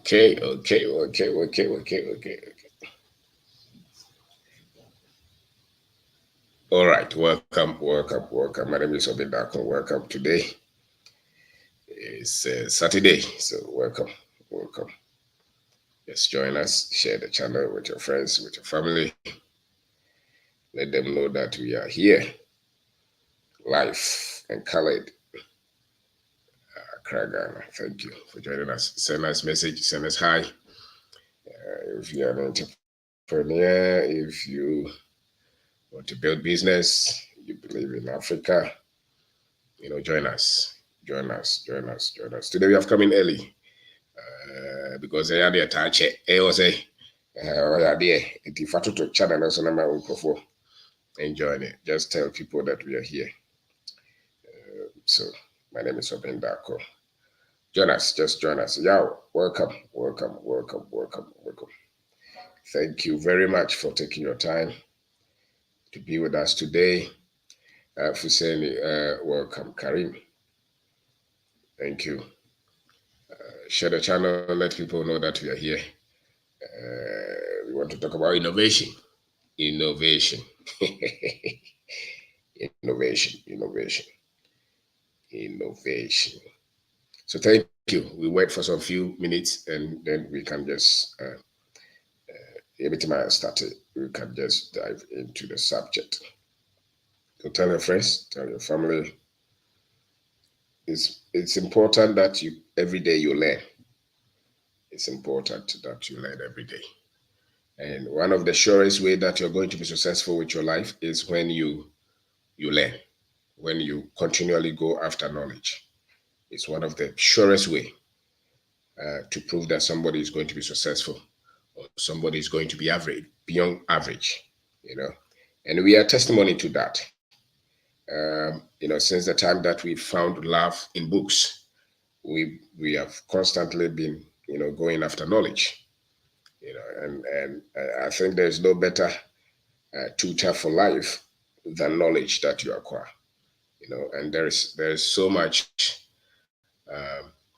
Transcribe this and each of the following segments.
Okay. All right, welcome. My name is Obedako. Welcome. Today is Saturday, so welcome. Just join us, share the channel with your friends, with your family. Let them know that we are here, live and colored. Accra, Ghana. Thank you for joining us. Send us message, send us hi. If you are an entrepreneur, if you want to build business, you believe in Africa, join us. Today we have come in early because I had a touch. I was a if you to channel us on my microphone, enjoying it. Just tell people that we are here. So my name is Obin Dako. Just join us. Yo, welcome. Thank you very much for taking your time to be with us today. Fuseni, welcome. Karim, thank you. Share the channel, let people know that we are here. We want to talk about innovation. Innovation. So thank you. We wait for some few minutes and then we can just started. We can just dive into the subject. So tell your friends, tell your family. It's important that you every day you learn. It's important that you learn every day. And one of the surest way that you're going to be successful with your life is when you learn, when you continually go after knowledge. It's one of the surest way to prove that somebody is going to be successful or somebody is going to be average, beyond average, And we are testimony to that. Since the time that we found love in books, we have constantly been, going after knowledge, and I think there's no better tutor for life than knowledge that you acquire, and there's so much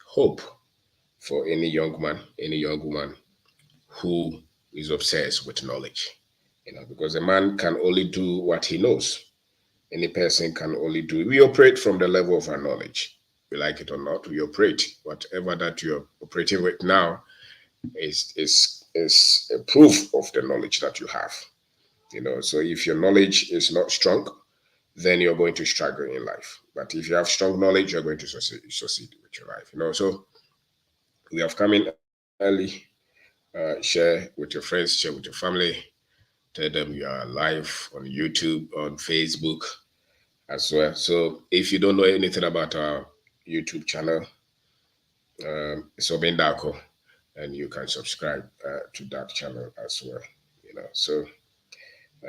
hope for any young man, any young woman who is obsessed with knowledge, because a man can only do what he knows. Any person can only do. We operate from the level of our knowledge. We like it or not, we operate. Whatever that you're operating with now is a proof of the knowledge that you have. So if your knowledge is not strong, then you're going to struggle in life. But if you have strong knowledge, you're going to succeed with your life. So we have come in early. Share with your friends, share with your family. Tell them you are live on YouTube, on Facebook as well. So if you don't know anything about our YouTube channel, it's Obin Dako, and you can subscribe to that channel as well. So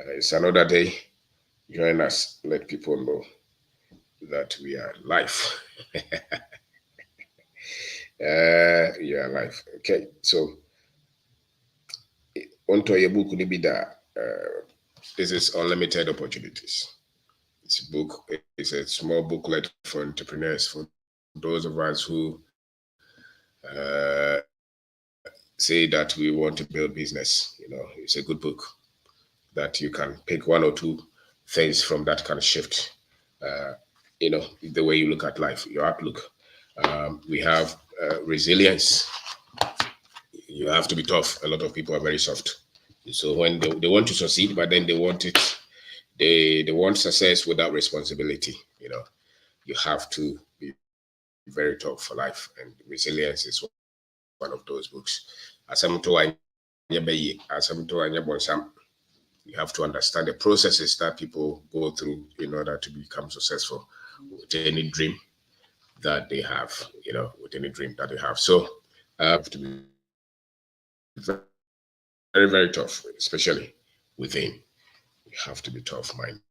it's another day. Join us. Let people know that we are live. We are live. Okay. So onto your book, this is Unlimited Opportunities. It's a book. It's a small booklet for entrepreneurs, for those of us who say that we want to build business. It's a good book that you can pick one or two things from that can shift, the way you look at life, your outlook. We have resilience. You have to be tough. A lot of people are very soft. So when they want to succeed, but then they want it, they want success without responsibility. You have to be very tough for life, and resilience is one of those books. You have to understand the processes that people go through in order to become successful with any dream that they have, So have to be very, very tough, especially within. You have to be tough-minded.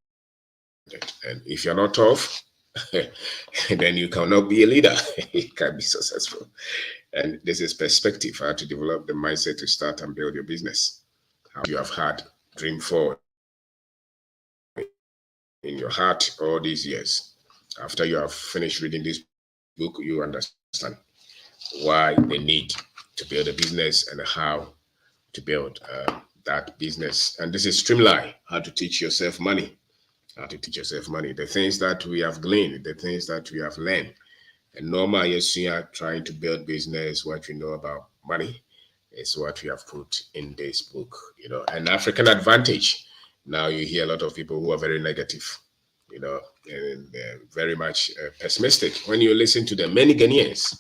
And if you're not tough, then you cannot be a leader. You can't be successful. And this is perspective, how to develop the mindset to start and build your business. How you have had dream for in your heart all these years. After you have finished reading this book, you understand why the need to build a business and how to build that business. And this is Streamline, how to teach yourself money. How to teach yourself money. The things that we have gleaned, the things that we have learned. And normal, yes, we are trying to build business. What we know about money is what we have put in this book, An African Advantage. Now you hear a lot of people who are very negative, and very much pessimistic. When you listen to the many Ghanaians,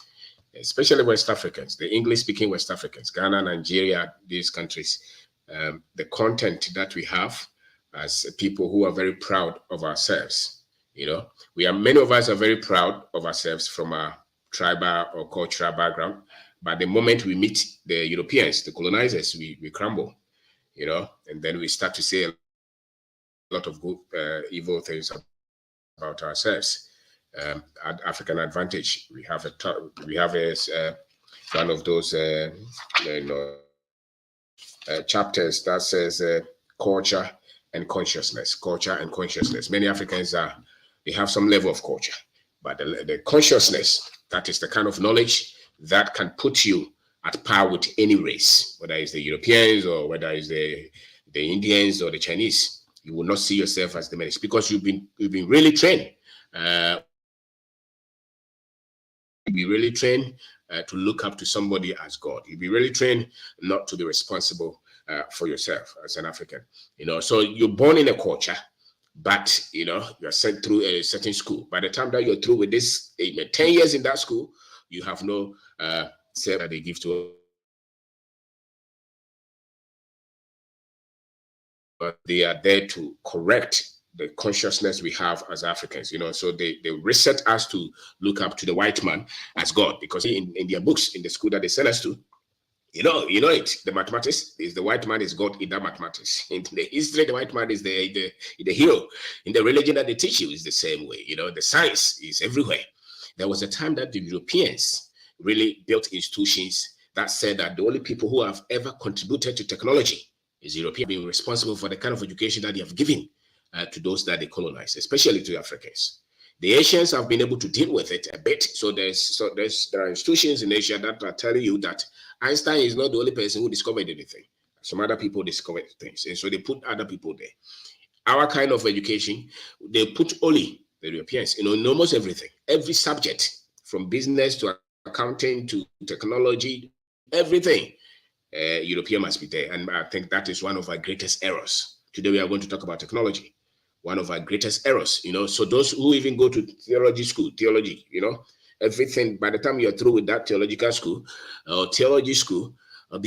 especially West Africans, the English-speaking West Africans, Ghana, Nigeria, these countries, the content that we have as people who are very proud of ourselves. Many of us are very proud of ourselves from our tribal or cultural background. But the moment we meet the Europeans, the colonizers, we crumble, and then we start to say a lot of good, evil things about ourselves. African Advantage. We have one of those chapters that says culture and consciousness. Culture and consciousness. Many Africans they have some level of culture, but the consciousness, that is the kind of knowledge that can put you at par with any race, whether it's the Europeans or whether it's the Indians or the Chinese. You will not see yourself as the menace because you've been really trained. Be really trained to look up to somebody as God. You'll be really trained not to be responsible for yourself as an African. So you're born in a culture, but you're sent through a certain school. By the time that you're through with this 10 years in that school, you have no self that they give to. But they are there to correct the consciousness we have as Africans, so they reset us to look up to the white man as God, because in their books, in the school that they send us to, the mathematics is the white man is God in that mathematics. In the history, the white man is the hero. In the religion that they teach you is the same way, the science is everywhere. There was a time that the Europeans really built institutions that said that the only people who have ever contributed to technology is Europeans, being responsible for the kind of education that they have given to those that they colonize, especially to Africans. The Asians have been able to deal with it a bit. So there are institutions in Asia that are telling you that Einstein is not the only person who discovered anything. Some other people discovered things, and so they put other people there. Our kind of education, they put only the Europeans, in almost everything, every subject, from business to accounting to technology, everything. European must be there, and I think that is one of our greatest errors. Today we are going to talk about technology. One of our greatest errors, so those who even go to theology, everything, by the time you're through with that theological school or theology school, and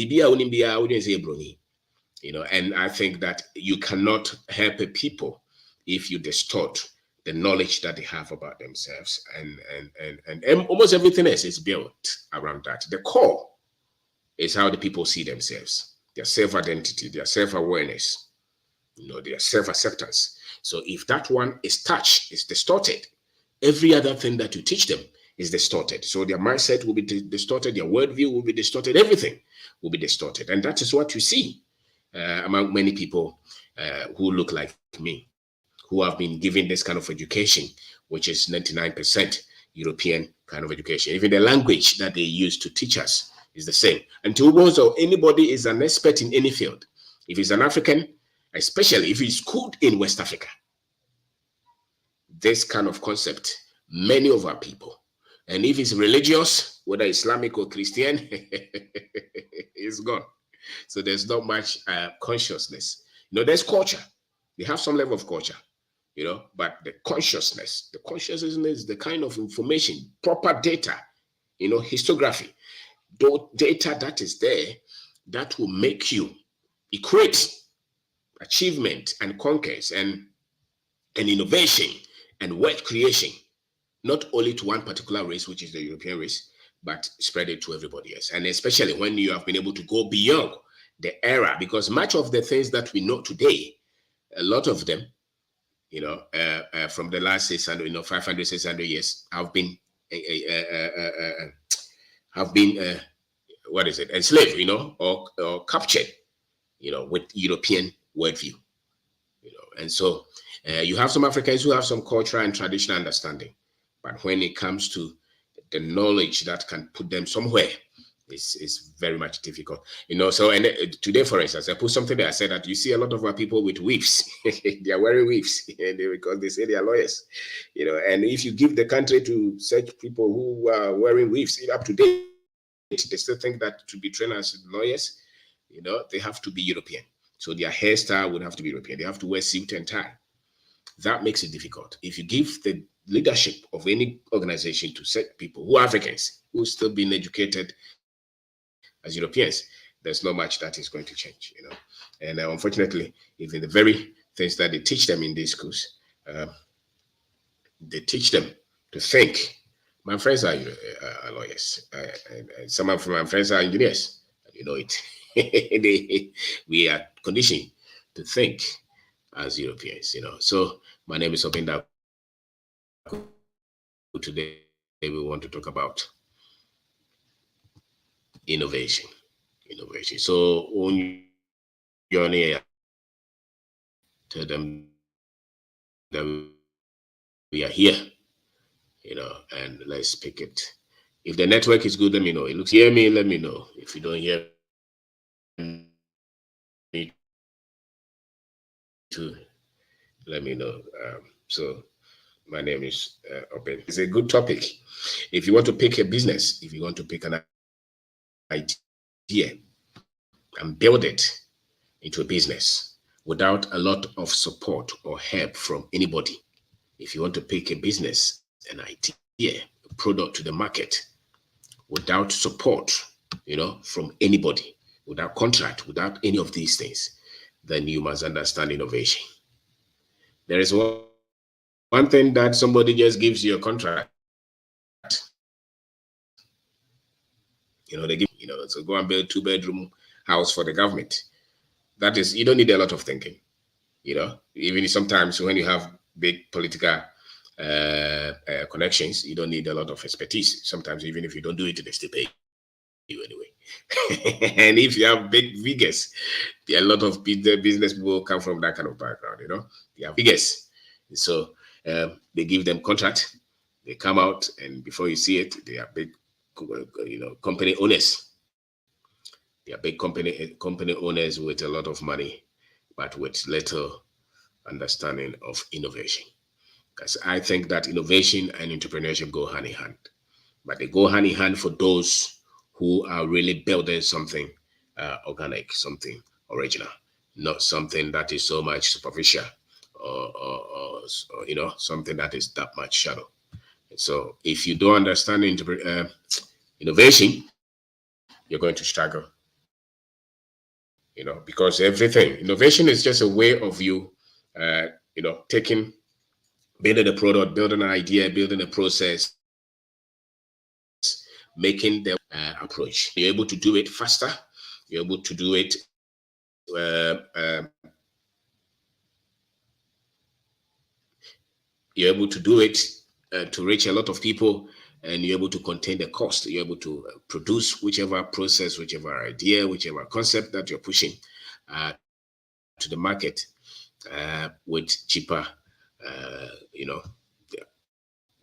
I think that you cannot help people if you distort the knowledge that they have about themselves, and almost everything else is built around that. The core is how the people see themselves, their self-identity, their self-awareness, their self-acceptance. So if that one is touched, is distorted, every other thing that you teach them is distorted. So their mindset will be distorted, their worldview will be distorted, everything will be distorted. And that is what you see among many people who look like me, who have been given this kind of education, which is 99% European kind of education. Even the language that they use to teach us is the same. Until also anybody is an expert in any field. If he's an African, especially if he's schooled in West Africa, this kind of concept, many of our people, and if he's religious, whether Islamic or Christian, is gone. So there's not much consciousness. There's culture. They have some level of culture, but the consciousness is the kind of information, proper data, histography, data that is there that will make you equate achievement and conquest and innovation and wealth creation, not only to one particular race, which is the European race, but spread it to everybody else. And especially when you have been able to go beyond the era, because much of the things that we know today, a lot of them, from the last 600, 500, 600 years have been enslaved, or captured, with European worldview, and so you have some Africans who have some cultural and traditional understanding, but when it comes to the knowledge that can put them somewhere, It's very much difficult, So, and today, for instance, I put something there. I said that you see a lot of our people with weaves. They are wearing weaves because they say they are lawyers, And if you give the country to such people who are wearing weaves up to date, they still think that to be trained as lawyers, they have to be European. So their hairstyle would have to be European. They have to wear suit and tie. That makes it difficult. If you give the leadership of any organization to set people who are Africans, who still being educated as Europeans, there's not much that is going to change, And unfortunately, even the very things that they teach them in these schools, they teach them to think. My friends are lawyers. Some of my friends are engineers. You know it. We are conditioned to think as Europeans, So my name is Obinda. Today we want to talk about innovation. So when you're on here, tell them that we are here, and let's pick it. If the network is good, let me know. It looks, hear me, let me know. If you don't hear me, too, let me know. So my name is Oben. It's a good topic. If you want to pick a business, if you want to pick an idea and build it into a business without a lot of support or help from anybody, if you want to pick a business, an idea, a product to the market without support, from anybody, without contract, without any of these things, then you must understand innovation. There is one thing that somebody just gives you a contract. They give, so go and build 2-bedroom house for the government. That is, you don't need a lot of thinking, even sometimes when you have big political connections, you don't need a lot of expertise. Sometimes even if you don't do it, they still pay you anyway. And if you have big figures, a lot of business people come from that kind of background, they have figures. So they give them contract, they come out, and before you see it, they are big, company owners. They are big company owners with a lot of money, but with little understanding of innovation. Because I think that innovation and entrepreneurship go hand in hand, but they go hand in hand for those who are really building something organic, something original, not something that is so much superficial or something that is that much shadow. And so if you don't understand innovation, you're going to struggle, because innovation is just a way of you, building a product, building an idea, building a process, making the approach. You're able to do it faster. You're able to do it to reach a lot of people, and you're able to contain the cost. You're able to produce whichever process, whichever idea, whichever concept that you're pushing to the market with cheaper,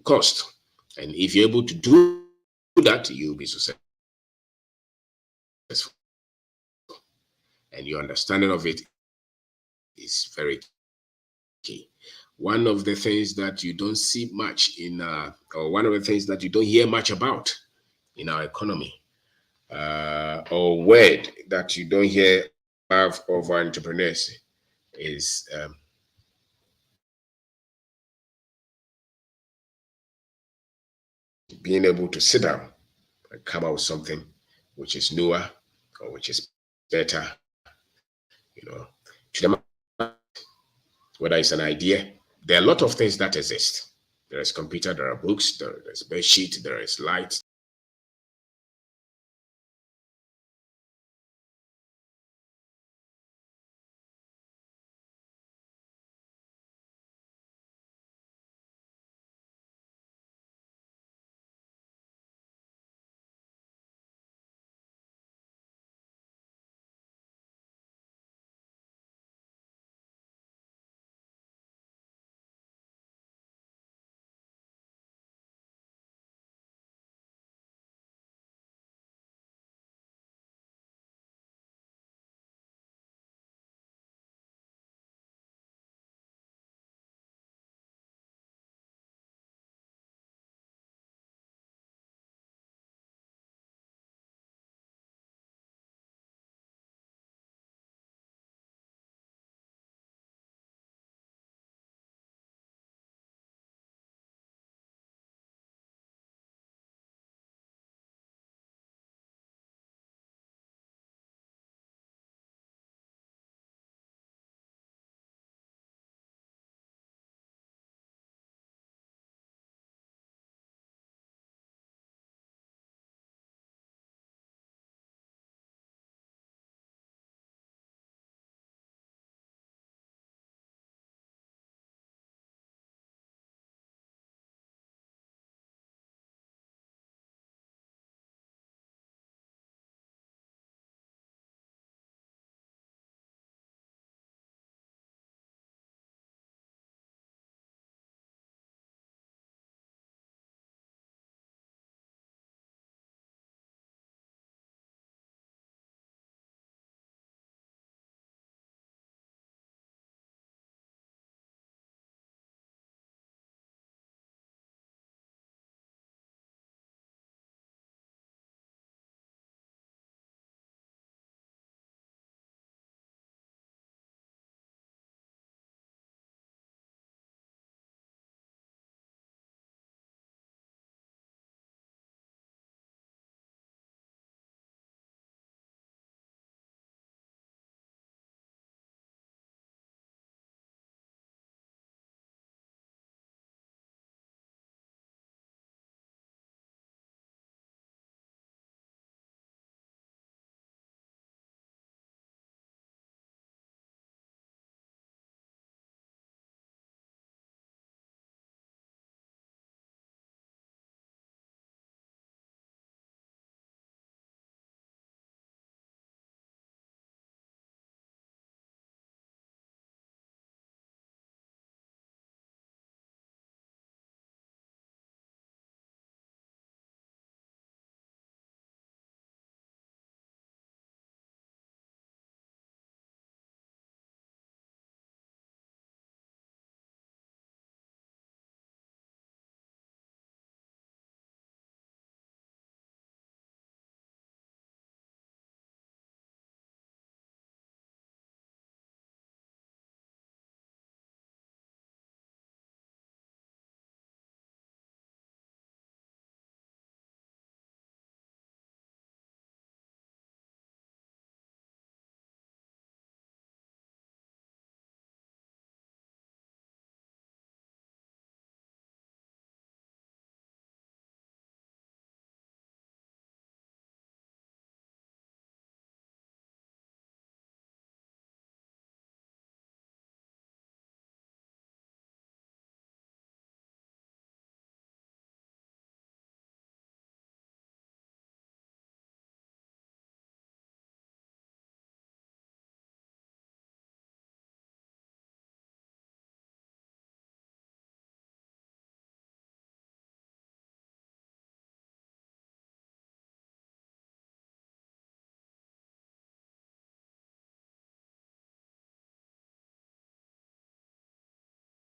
cost. And if you're able to do that, you'll be successful. And your understanding of it is very key. One of the things that you don't see much or one of the things that you don't hear much about in our economy, or word that you don't hear of entrepreneurs, is being able to sit down and come out with something which is newer or which is better, to the market. Whether it's an idea, there are a lot of things that exist. There is computer, there are books, there is bedsheet, there is light,